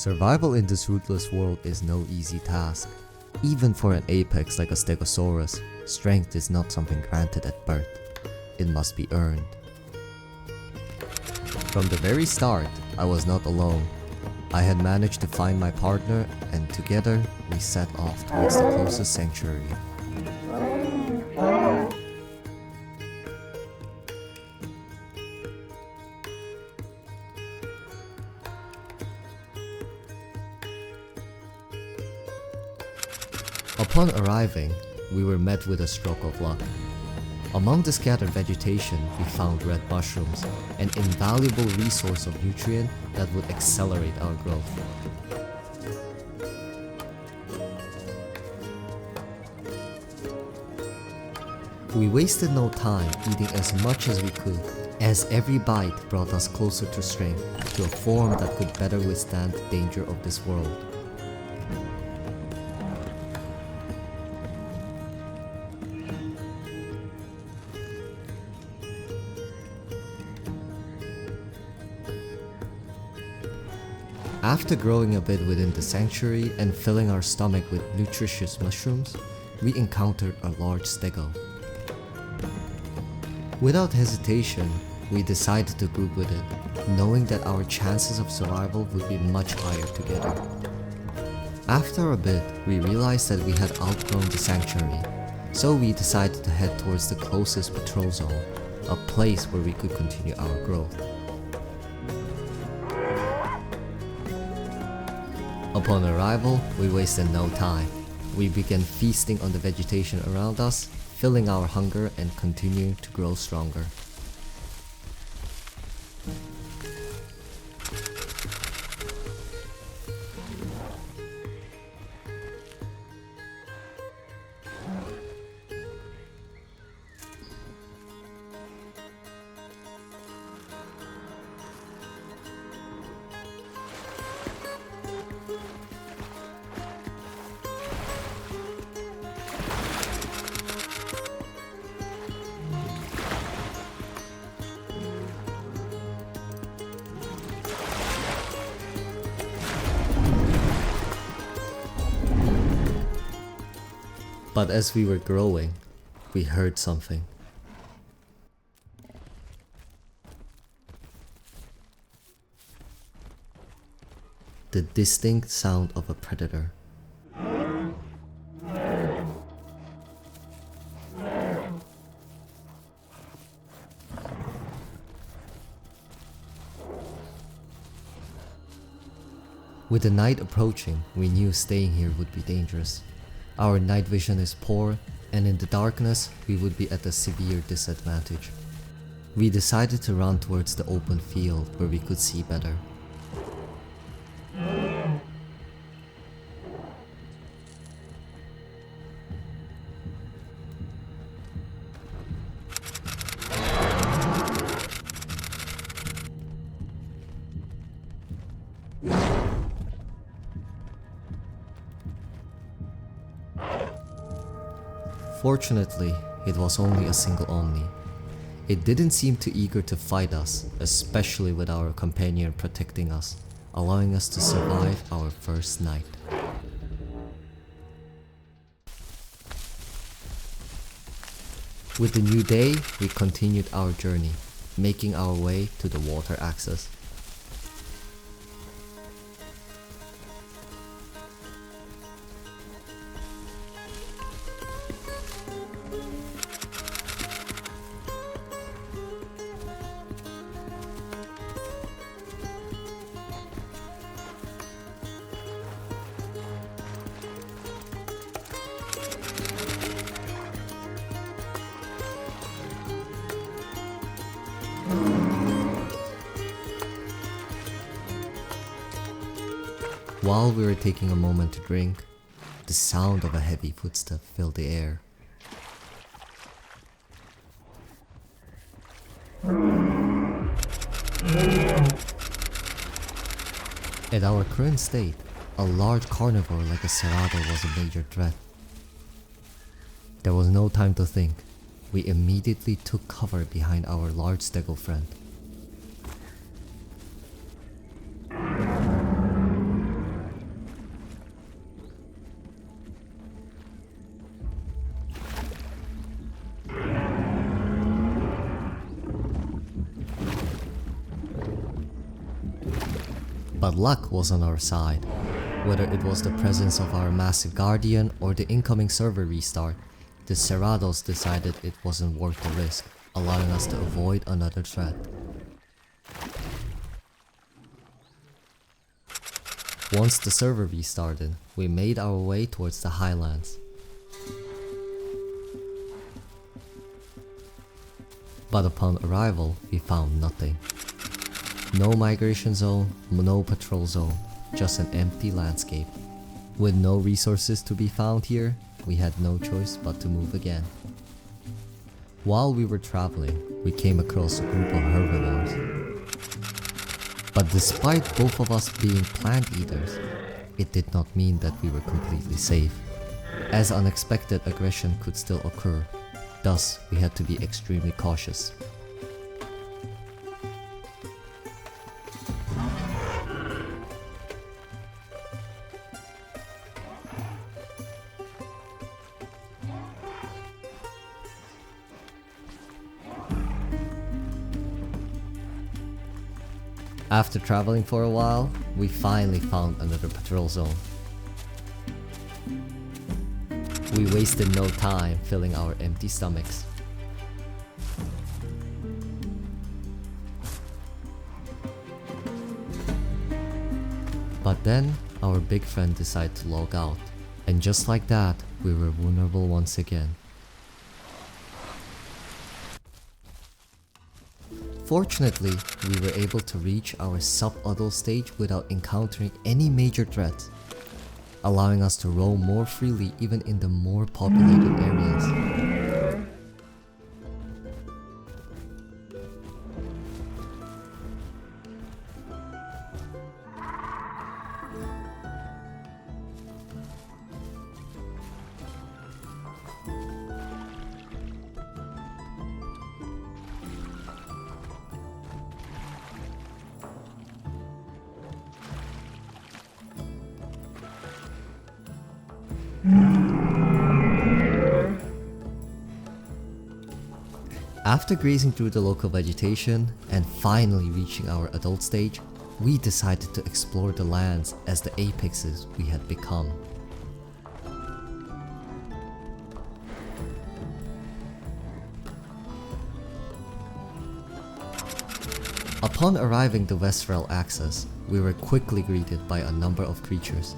Survival in this rootless world is no easy task. Even for an apex like a Stegosaurus, strength is not something granted at birth. It must be earned. From the very start, I was not alone. I had managed to find my partner, and together we set off towards the closest sanctuary. Upon arriving, we were met with a stroke of luck. Among the scattered vegetation, we found red mushrooms, an invaluable resource of nutrient that would accelerate our growth. We wasted no time eating as much as we could, as every bite brought us closer to strength, to a form that could better withstand the danger of this world. After growing a bit within the sanctuary and filling our stomach with nutritious mushrooms, we encountered a large stego. Without hesitation, we decided to group with it, knowing that our chances of survival would be much higher together. After a bit, we realized that we had outgrown the sanctuary, so we decided to head towards the closest patrol zone, a place where we could continue our growth. Upon arrival, we wasted no time. We began feasting on the vegetation around us, filling our hunger and continuing to grow stronger. But as we were growing, we heard something. The distinct sound of a predator. With the night approaching, we knew staying here would be dangerous. Our night vision is poor, and in the darkness, we would be at a severe disadvantage. We decided to run towards the open field where we could see better. Fortunately, it was only a single Omni. It didn't seem too eager to fight us, especially with our companion protecting us, allowing us to survive our first night. With the new day, we continued our journey, making our way to the water axis. While we were taking a moment to drink, the sound of a heavy footstep filled the air. At our current state, a large carnivore like a cerrado was a major threat. There was no time to think. We immediately took cover behind our large stego friend. But luck was on our side. Whether it was the presence of our massive guardian or the incoming server restart, the Cerrados decided it wasn't worth the risk, allowing us to avoid another threat. Once the server restarted, we made our way towards the highlands. But upon arrival, we found nothing. No migration zone, no patrol zone, just an empty landscape. With no resources to be found here, we had no choice but to move again. While we were traveling, we came across a group of herbivores. But despite both of us being plant eaters, it did not mean that we were completely safe, as unexpected aggression could still occur. Thus, we had to be extremely cautious. After traveling for a while, we finally found another patrol zone. We wasted no time filling our empty stomachs. But then, our big friend decided to log out, and just like that, we were vulnerable once again. Fortunately, we were able to reach our subadult stage without encountering any major threats, allowing us to roam more freely even in the more populated areas. After grazing through the local vegetation and finally reaching our adult stage, we decided to explore the lands as the apexes we had become. Upon arriving to Westfall Axis, we were quickly greeted by a number of creatures,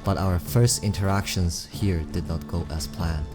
but our first interactions here did not go as planned.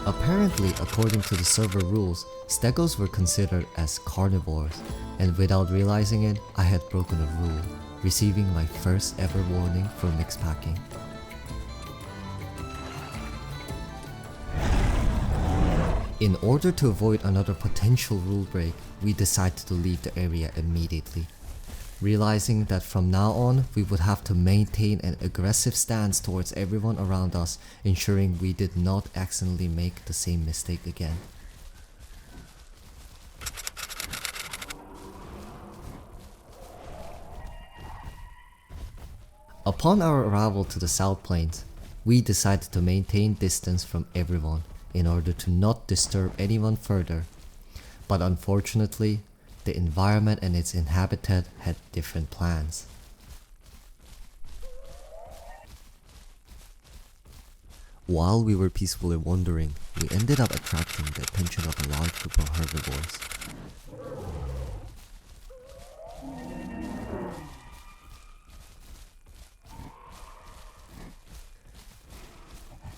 Apparently, according to the server rules, stegos were considered as carnivores, and without realizing it, I had broken a rule, receiving my first ever warning for mixed packing. In order to avoid another potential rule break, we decided to leave the area immediately, realizing that from now on we would have to maintain an aggressive stance towards everyone around us, ensuring we did not accidentally make the same mistake again. Upon our arrival to the South Plains, we decided to maintain distance from everyone in order to not disturb anyone further, but unfortunately, the environment and its inhabitant had different plans. While we were peacefully wandering, we ended up attracting the attention of a large group of herbivores.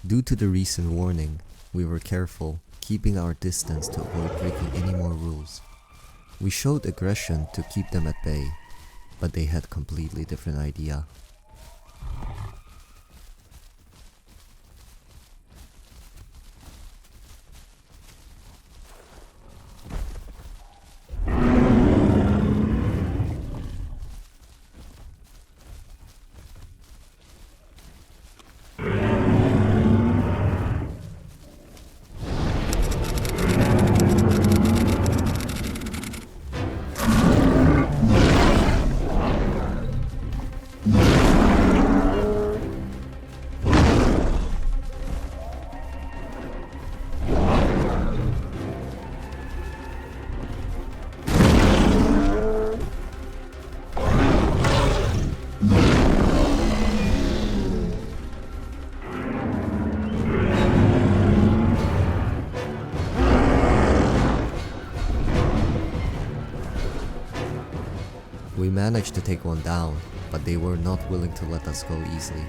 Due to the recent warning, we were careful, keeping our distance to avoid breaking any more rules. We showed aggression to keep them at bay, but they had completely different idea. We managed to take one down, but they were not willing to let us go easily.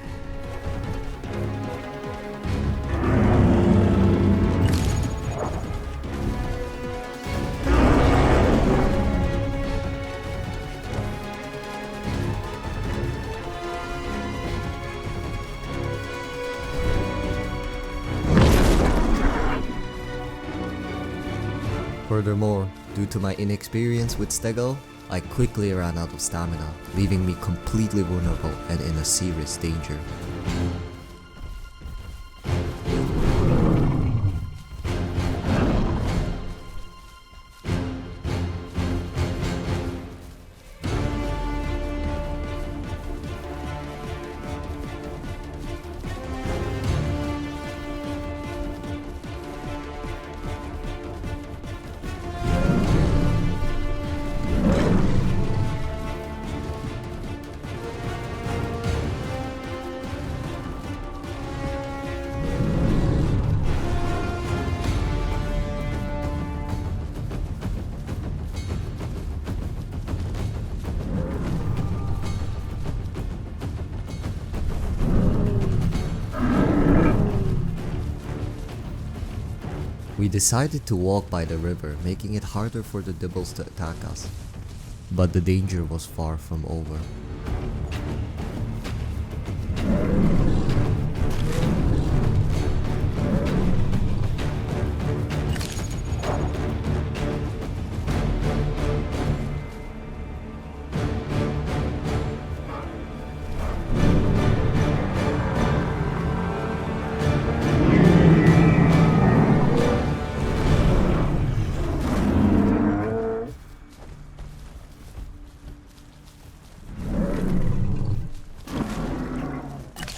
Furthermore, due to my inexperience with stego, I quickly ran out of stamina, leaving me completely vulnerable and in a serious danger. We decided to walk by the river, making it harder for the dibbles to attack us. But the danger was far from over.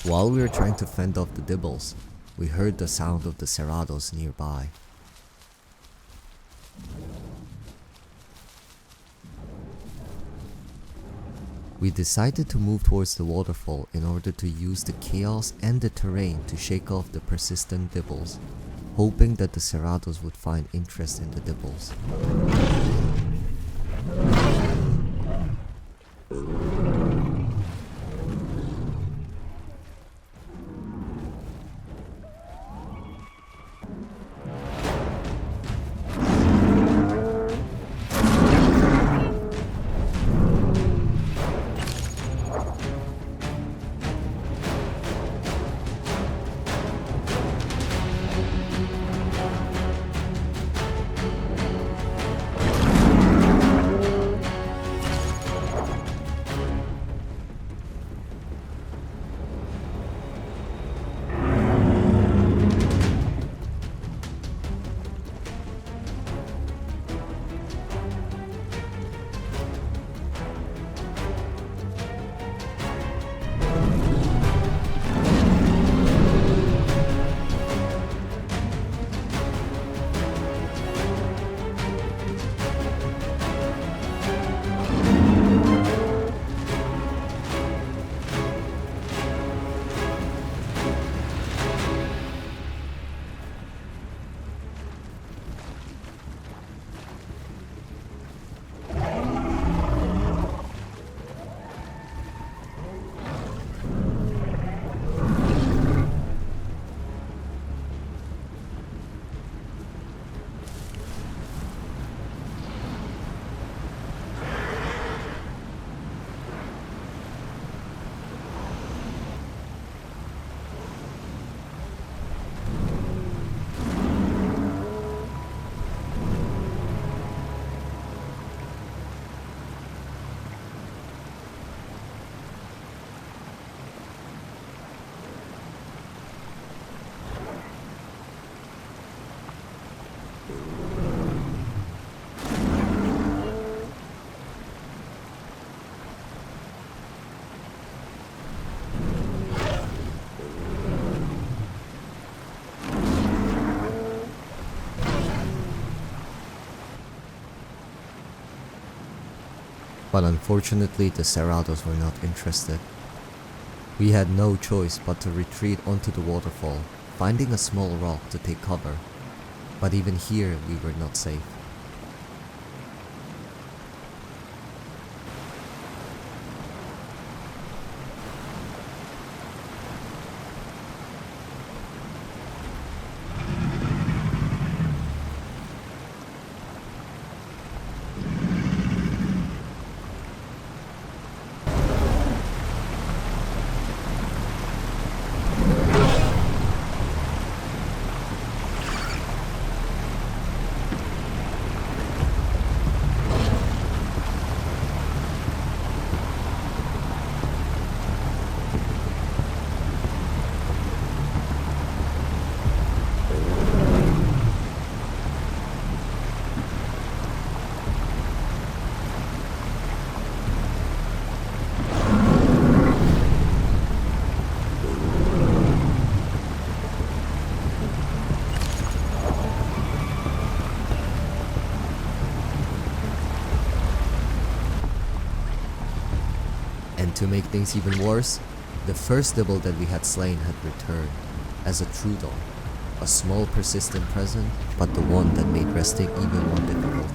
While we were trying to fend off the dibbles, we heard the sound of the cerrados nearby. We decided to move towards the waterfall in order to use the chaos and the terrain to shake off the persistent dibbles, hoping that the cerrados would find interest in the dibbles. But unfortunately, the Cerrados were not interested. We had no choice but to retreat onto the waterfall, finding a small rock to take cover. But even here, we were not safe. And to make things even worse, the first dibble that we had slain had returned as a true dog, a small persistent present, but the one that made resting even more difficult.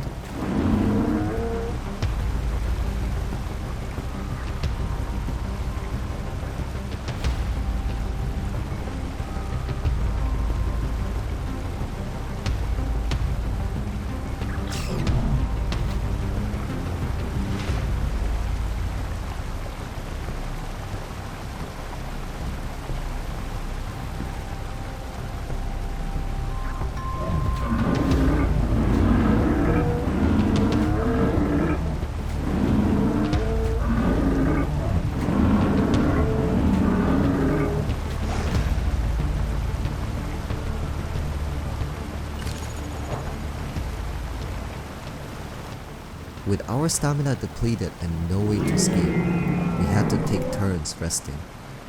With our stamina depleted and no way to escape, we had to take turns resting,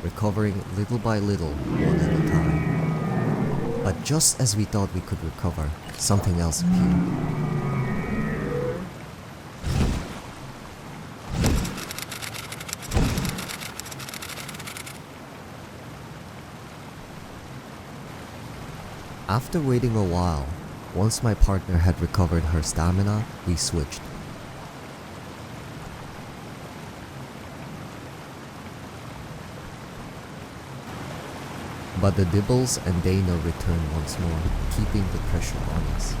recovering little by little, one at a time. But just as we thought we could recover, something else appeared. After waiting a while, once my partner had recovered her stamina, we switched. But the dibbles and dino returned once more, keeping the pressure on us.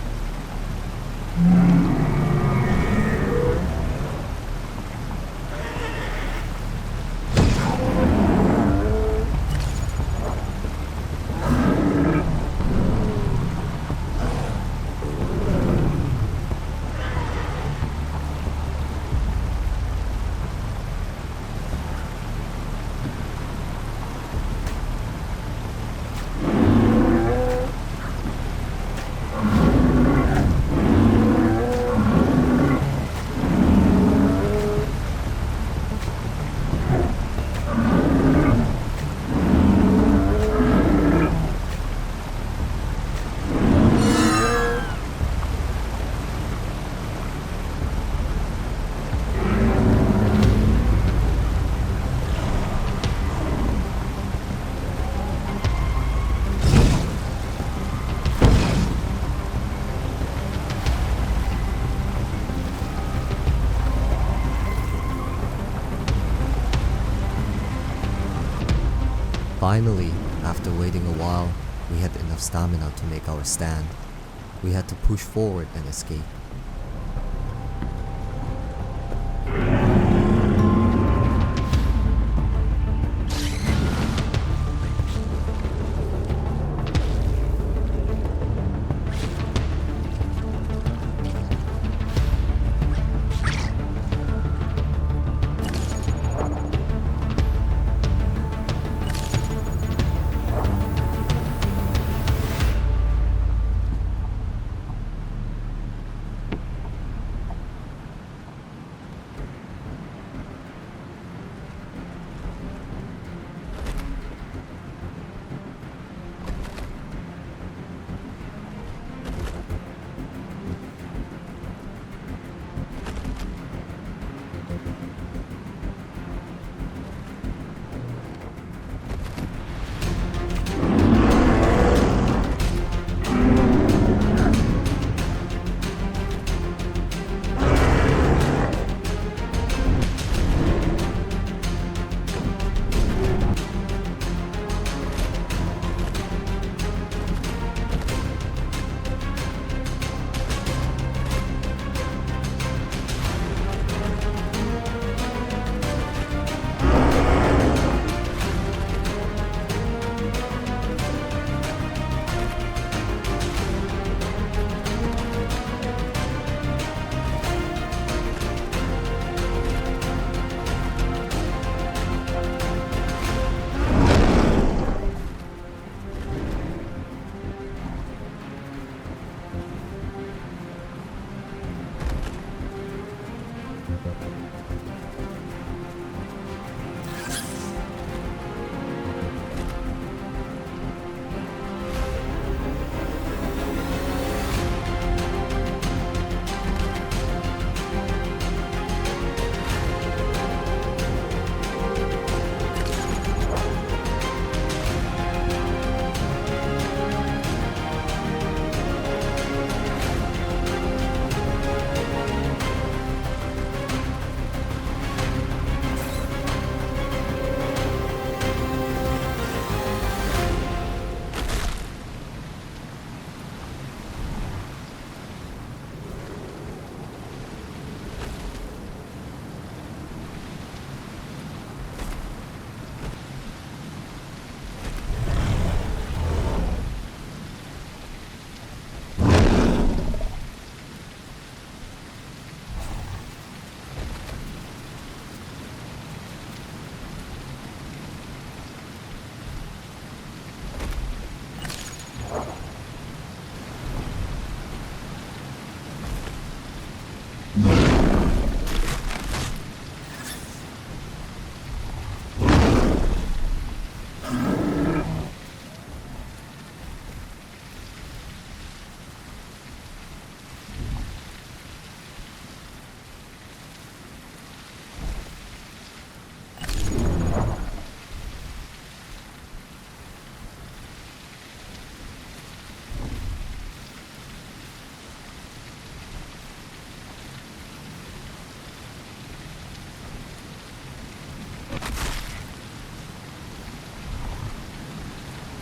Finally, after waiting a while, we had enough stamina to make our stand. We had to push forward and escape.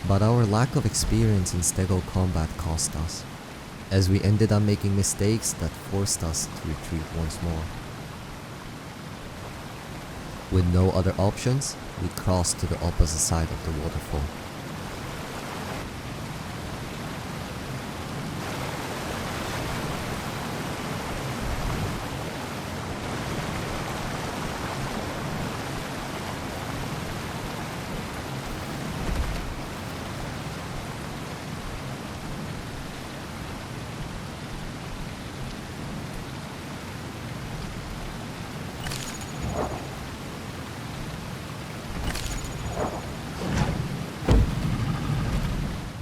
But our lack of experience in stego combat cost us, as we ended up making mistakes that forced us to retreat once more. With no other options, we crossed to the opposite side of the waterfall.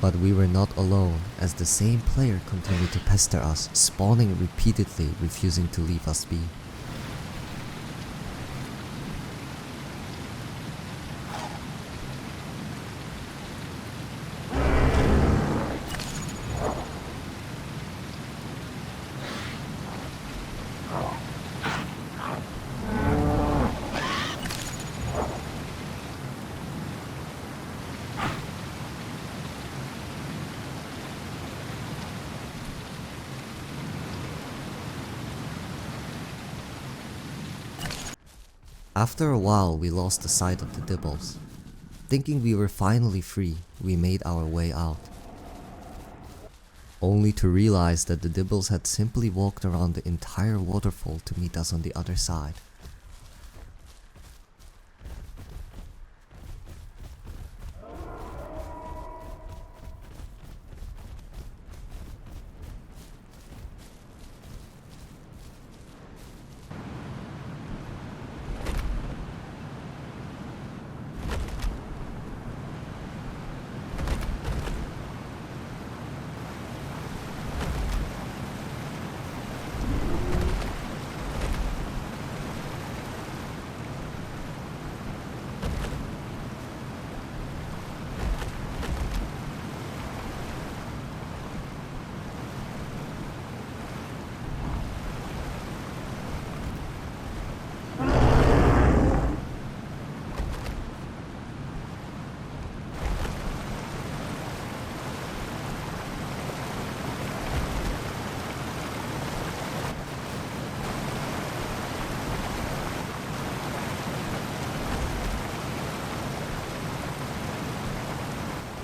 But we were not alone, as the same player continued to pester us, spawning repeatedly, refusing to leave us be. After a while, we lost the sight of the dibbles. Thinking we were finally free, we made our way out. Only to realize that the dibbles had simply walked around the entire waterfall to meet us on the other side.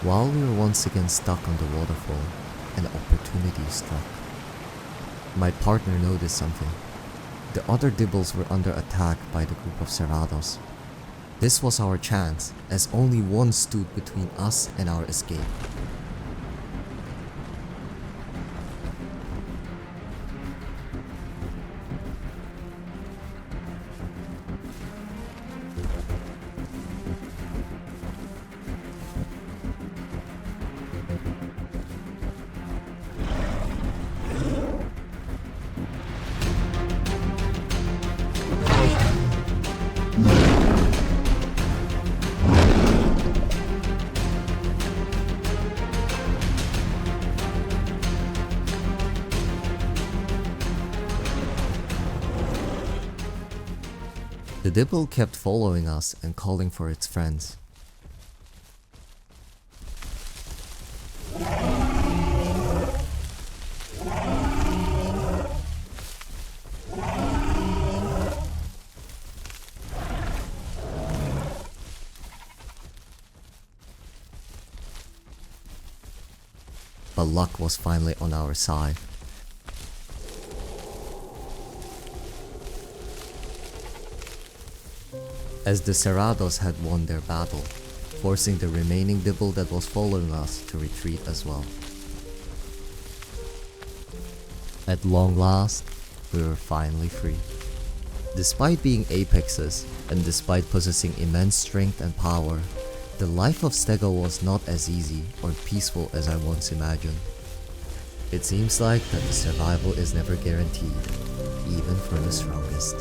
While we were once again stuck on the waterfall, an opportunity struck. My partner noticed something. The other dibbles were under attack by the group of cerrados. This was our chance, as only one stood between us and our escape. The dibble kept following us and calling for its friends. But luck was finally on our side. As the Cerrados had won their battle, forcing the remaining dibble that was following us to retreat as well. At long last, we were finally free. Despite being apexes, and despite possessing immense strength and power, the life of Stego was not as easy or peaceful as I once imagined. It seems like that the survival is never guaranteed, even for the strongest.